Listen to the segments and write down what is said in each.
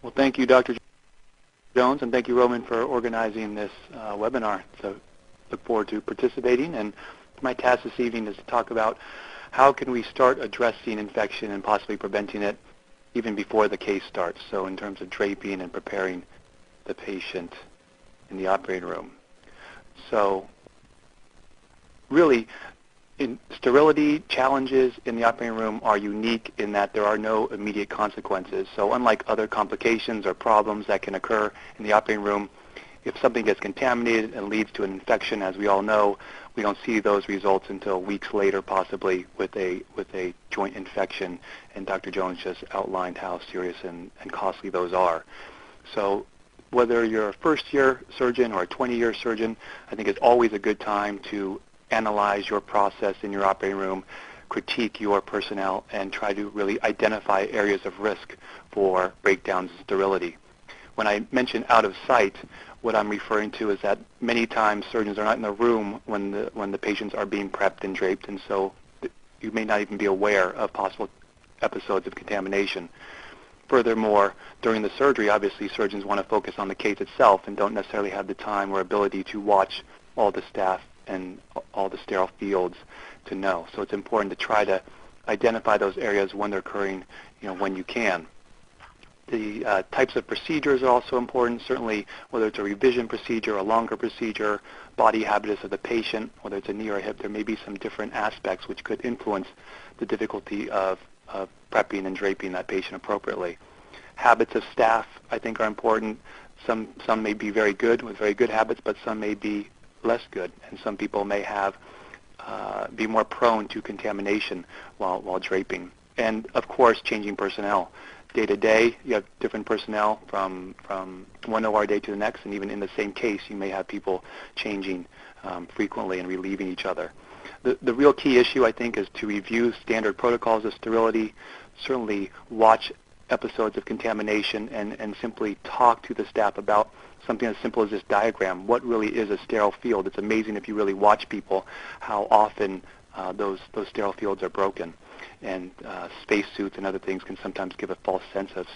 Well, thank you, Dr. Jones, and thank you, Roman, for organizing this webinar. So look forward to participating. And my task this evening is to talk about how can we start addressing infection and possibly preventing it even before the case starts. So in terms of draping and preparing the patient in the operating room. So really, sterility challenges in the operating room are unique in that there are no immediate consequences. So unlike other complications or problems that can occur in the operating room, if something gets contaminated and leads to an infection, as we all know, we don't see those results until weeks later, possibly with a joint infection. And Dr. Jones just outlined how serious and costly those are. So whether you're a first-year surgeon or a 20-year surgeon, I think it's always a good time to analyze your process in your operating room, critique your personnel, and try to really identify areas of risk for breakdowns and sterility. When I mention out of sight, what I'm referring to is that many times surgeons are not in the room when the patients are being prepped and draped, and so you may not even be aware of possible episodes of contamination. Furthermore, during the surgery, obviously surgeons want to focus on the case itself and don't necessarily have the time or ability to watch all the staff and all the sterile fields to know. So it's important to try to identify those areas when they're occurring, when you can. The types of procedures are also important, certainly whether it's a revision procedure, a longer procedure, body habitus of the patient, whether it's a knee or a hip, there may be some different aspects which could influence the difficulty of prepping and draping that patient appropriately. Habits of staff, I think, are important. Some may be very good with very good habits, but some may be less good, and some people may be more prone to contamination while draping. And of course, changing personnel. Day to day, you have different personnel from one OR day to the next, and even in the same case, you may have people changing frequently and relieving each other. The real key issue, I think, is to review standard protocols of sterility, certainly watch episodes of contamination, and simply talk to the staff about something as simple as this diagram. What really is a sterile field? It's amazing if you really watch people how often those sterile fields are broken. And spacesuits and other things can sometimes give a false sense of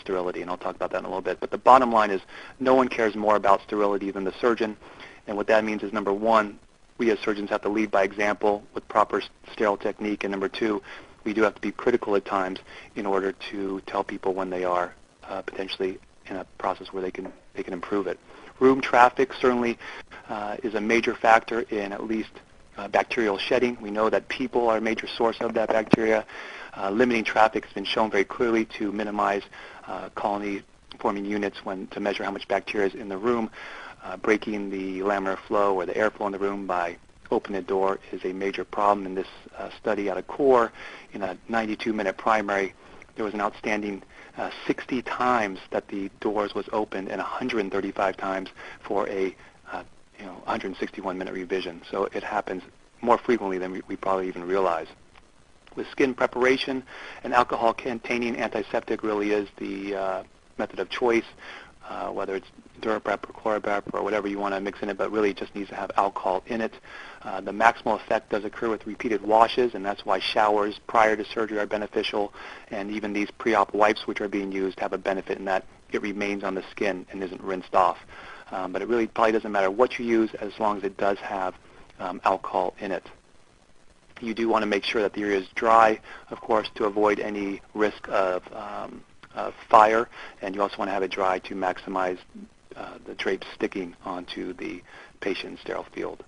sterility, and I'll talk about that in a little bit. But the bottom line is no one cares more about sterility than the surgeon, and what that means is, number one, we as surgeons have to lead by example with proper sterile technique, and number two, we do have to be critical at times in order to tell people when they are potentially in a process where they can improve it. Room traffic certainly is a major factor in at least bacterial shedding. We know that people are a major source of that bacteria. Limiting traffic has been shown very clearly to minimize colony-forming units to measure how much bacteria is in the room. Breaking the laminar flow or the airflow in the room by opening the door is a major problem. In this study out of Core, in a 92-minute primary, there was an outstanding 60 times that the doors was opened and 135 times for a 161-minute revision. So it happens more frequently than we probably even realize. With skin preparation, an alcohol-containing antiseptic really is the method of choice, whether it's Duraprep or Chloroprep or whatever you want to mix in it, but really it just needs to have alcohol in it. The maximal effect does occur with repeated washes, and that's why showers prior to surgery are beneficial, and even these pre-op wipes which are being used have a benefit in that it remains on the skin and isn't rinsed off. But it really probably doesn't matter what you use as long as it does have alcohol in it. You do want to make sure that the area is dry, of course, to avoid any risk of fire, and you also want to have it dry to maximize the drape sticking onto the patient's sterile field.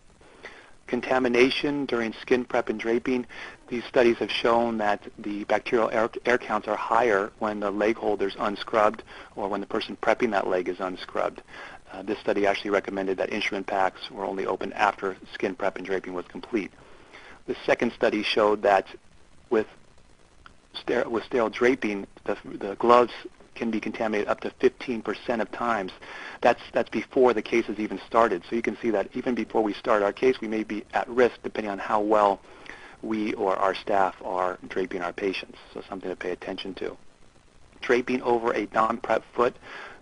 Contamination during skin prep and draping, these studies have shown that the bacterial air counts are higher when the leg holder is unscrubbed or when the person prepping that leg is unscrubbed. This study actually recommended that instrument packs were only opened after skin prep and draping was complete. The second study showed that with sterile draping, the gloves can be contaminated up to 15% of times. That's before the case has even started. So you can see that even before we start our case, we may be at risk depending on how well we or our staff are draping our patients. So something to pay attention to. Draping over a non-prep foot,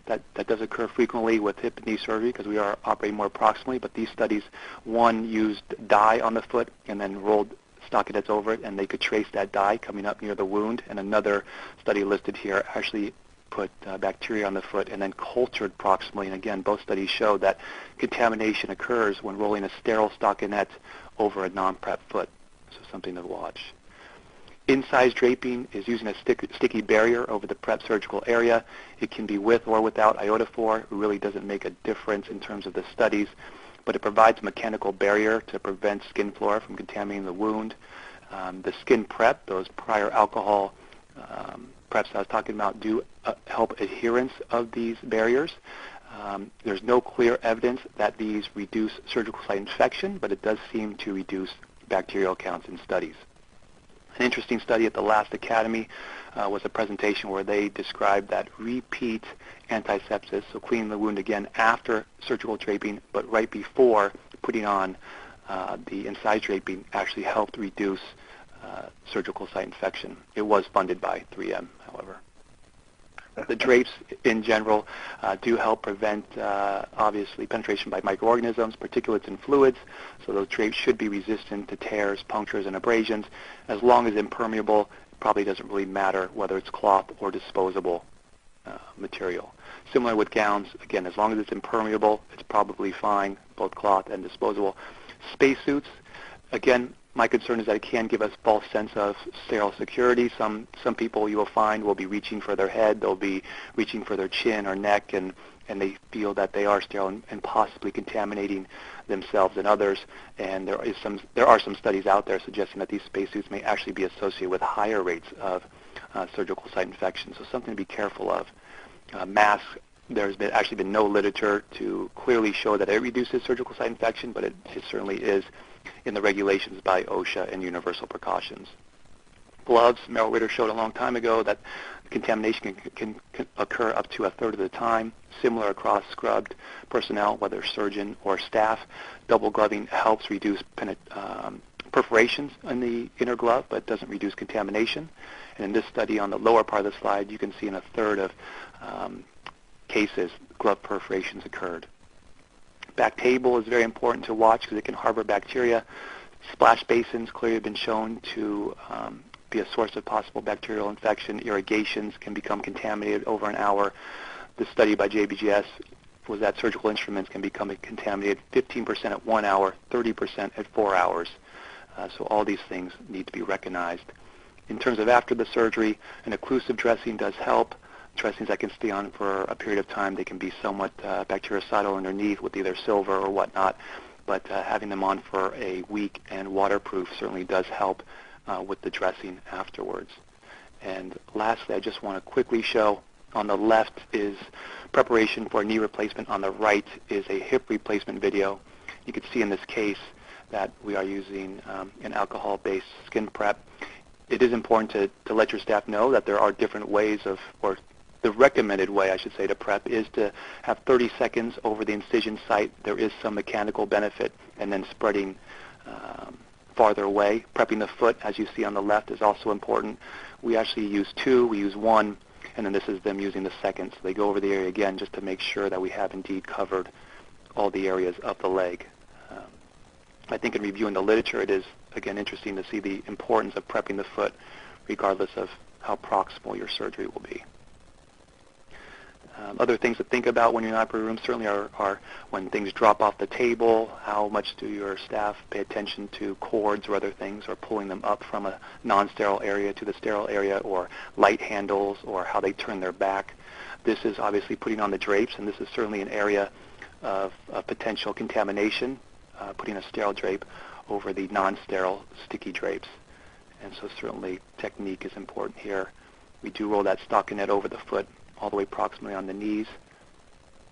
that does occur frequently with hip and knee surgery because we are operating more proximally, but these studies, one used dye on the foot and then rolled stockinets over it, and they could trace that dye coming up near the wound, and another study listed here actually put bacteria on the foot and then cultured proximally. And again, both studies show that contamination occurs when rolling a sterile stockinette over a non-prep foot. So something to watch. Incise draping is using a sticky barrier over the prep surgical area. It can be with or without iodophore. It really doesn't make a difference in terms of the studies, but it provides a mechanical barrier to prevent skin flora from contaminating the wound. The skin prep, those prior alcohol preps I was talking about, do help adherence of these barriers. There's no clear evidence that these reduce surgical site infection, but it does seem to reduce bacterial counts in studies. An interesting study at the last Academy was a presentation where they described that repeat antisepsis, so cleaning the wound again after surgical draping, but right before putting on the incise draping, actually helped reduce surgical site infection. It was funded by 3M, however. The drapes in general do help prevent, obviously, penetration by microorganisms, particulates, and fluids. So those drapes should be resistant to tears, punctures, and abrasions. As long as impermeable, it probably doesn't really matter whether it's cloth or disposable material. Similar with gowns, again, as long as it's impermeable, it's probably fine, both cloth and disposable. Spacesuits, again, my concern is that it can give us false sense of sterile security. Some people you will find will be reaching for their head, they'll be reaching for their chin or neck, and they feel that they are sterile and possibly contaminating themselves and others. And there are some studies out there suggesting that these spacesuits may actually be associated with higher rates of surgical site infection. So something to be careful of. Masks, there's actually been no literature to clearly show that it reduces surgical site infection, but it certainly is in the regulations by OSHA and universal precautions. Gloves, Merrill Ritter showed a long time ago that contamination can occur up to a third of the time, similar across scrubbed personnel, whether surgeon or staff. Double gloving helps reduce perforations in the inner glove, but doesn't reduce contamination. And in this study on the lower part of the slide, you can see in a third of cases, glove perforations occurred. Back table is very important to watch because it can harbor bacteria. Splash basins clearly have been shown to be a source of possible bacterial infection. Irrigations can become contaminated over an hour. The study by JBGS was that surgical instruments can become contaminated 15% at 1 hour, 30% at 4 hours. So all these things need to be recognized. In terms of after the surgery, an occlusive dressing does help. Dressings that can stay on for a period of time, they can be somewhat bactericidal underneath with either silver or whatnot, but having them on for a week and waterproof certainly does help with the dressing afterwards. And lastly, I just want to quickly show on the left is preparation for a knee replacement. On the right is a hip replacement video. You can see in this case that we are using an alcohol-based skin prep. It is important to let your staff know that there are different ways of, or the recommended way, I should say, to prep is to have 30 seconds over the incision site. There is some mechanical benefit, and then spreading farther away. Prepping the foot, as you see on the left, is also important. We actually use 2, we use 1, and then this is them using the second. So they go over the area again just to make sure that we have indeed covered all the areas of the leg. I think in reviewing the literature, it is, again, interesting to see the importance of prepping the foot regardless of how proximal your surgery will be. Other things to think about when you're in the operating room certainly are when things drop off the table, how much do your staff pay attention to cords or other things, or pulling them up from a non-sterile area to the sterile area, or light handles, or how they turn their back. This is obviously putting on the drapes, and this is certainly an area of potential contamination, putting a sterile drape over the non-sterile sticky drapes. And so certainly technique is important here. We do roll that stockinette over the foot all the way proximally on the knees,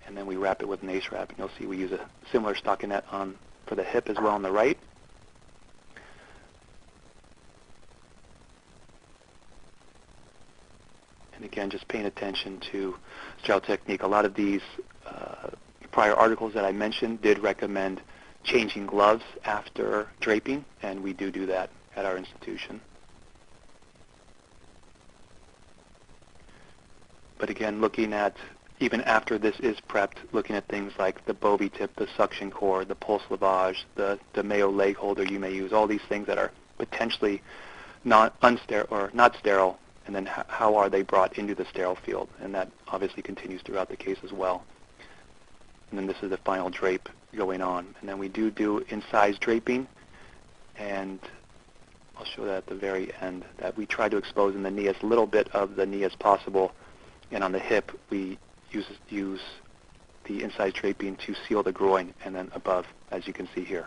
and then we wrap it with an ACE wrap. And you'll see we use a similar stockinette for the hip as well on the right. And again, just paying attention to sterile technique. A lot of these prior articles that I mentioned did recommend changing gloves after draping, and we do that at our institution. But again, looking at, even after this is prepped, looking at things like the Bovie tip, the suction cord, the pulse lavage, the Mayo leg holder you may use, all these things that are potentially not sterile, and then how are they brought into the sterile field, and that obviously continues throughout the case as well. And then this is the final drape going on. And then we do incise draping, and I'll show that at the very end, that we try to expose in the knee as little bit of the knee as possible, and on the hip we use the incise draping to seal the groin, and then above, as you can see here.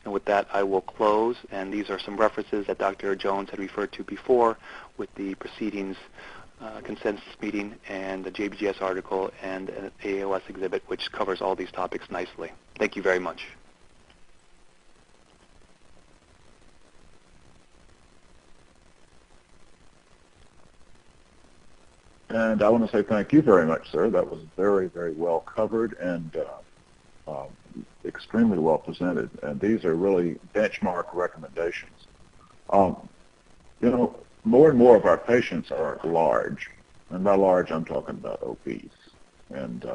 And with that, I will close, and these are some references that Dr. Jones had referred to before with the proceedings consensus meeting and the JBGS article and an AAOS exhibit, which covers all these topics nicely. Thank you very much. And I want to say thank you very much, sir. That was very, very well covered and extremely well presented. And these are really benchmark recommendations. You know, more and more of our patients are large. And by large, I'm talking about obese. And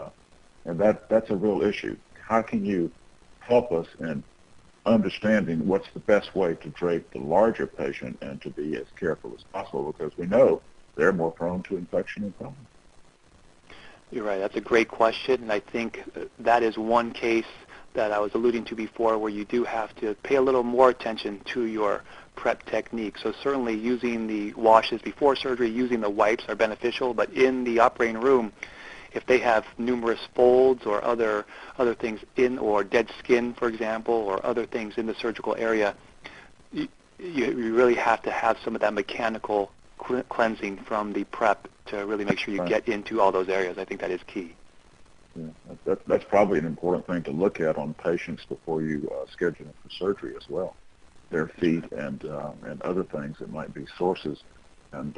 that's a real issue. How can you help us in understanding what's the best way to drape the larger patient and to be as careful as possible, because we know they're more prone to infection and problem. You're right. That's a great question, and I think that is one case that I was alluding to before where you do have to pay a little more attention to your prep technique. So certainly using the washes before surgery, using the wipes are beneficial, but in the operating room, if they have numerous folds or other things in, or dead skin, for example, or other things in the surgical area, you really have to have some of that mechanical cleansing from the prep to really make sure you get into all those areas. I think that is key. Yeah, that's probably an important thing to look at on patients before you schedule them for surgery as well. Their feet and other things that might be sources and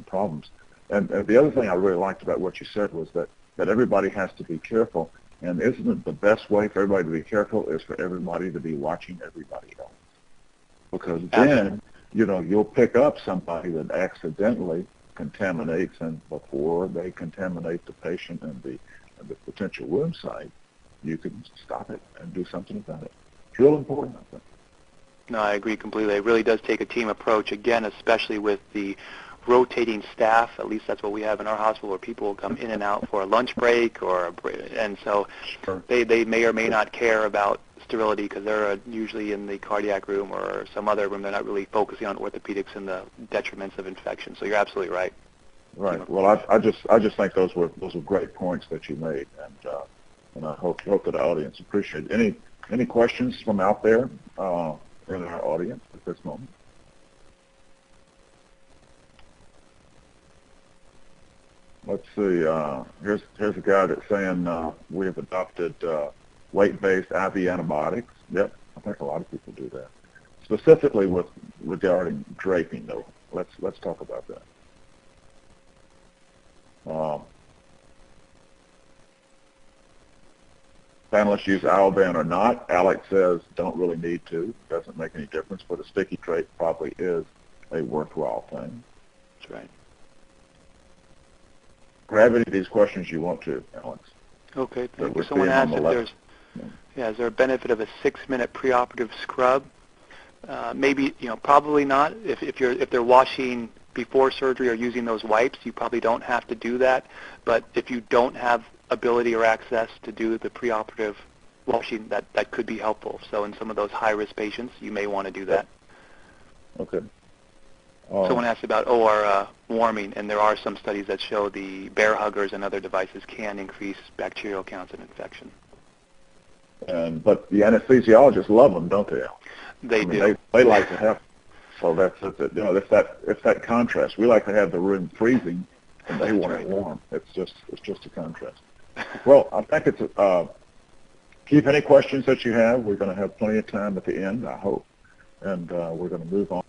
problems. And the other thing I really liked about what you said was that everybody has to be careful. And isn't it the best way for everybody to be careful is for everybody to be watching everybody else? Because then, you know, you'll pick up somebody that accidentally contaminates, and before they contaminate the patient and the potential wound site, you can stop it and do something about it. It's real important, I think. No, I agree completely. It really does take a team approach, again, especially with the rotating staff. At least that's what we have in our hospital, where people will come in and out for a lunch break, and so they may or may not care about sterility because they're usually in the cardiac room or some other room. They're not really focusing on orthopedics and the detriments of infection. So you're absolutely right. Right. Well, I just think those were great points that you made, and I hope that the audience appreciate it. Any questions from out there in our audience at this moment? Let's see. Here's a guy that's saying we have adopted weight-based IV antibiotics. Yep, I think a lot of people do that. Specifically regarding draping, though. Let's talk about that. Panelists use Alban or not. Alex says don't really need to. Doesn't make any difference, but a sticky drape probably is a worthwhile thing. That's right. Grab any of these questions you want to, Alex. Okay, thank you. Someone asked if there's, is there a benefit of a 6-minute preoperative scrub? Maybe, probably not. If they're washing before surgery or using those wipes, you probably don't have to do that. But if you don't have ability or access to do the preoperative washing, that could be helpful. So in some of those high-risk patients, you may want to do that. Okay. Someone asked about OR warming, and there are some studies that show the bear huggers and other devices can increase bacterial counts and infection. But the anesthesiologists love them, don't they? They do. They like to have. So that's it. It's that contrast. We like to have the room freezing, and they want it warm. It's just a contrast. Well, I think it's keep any questions that you have. We're going to have plenty of time at the end, I hope, and we're going to move on.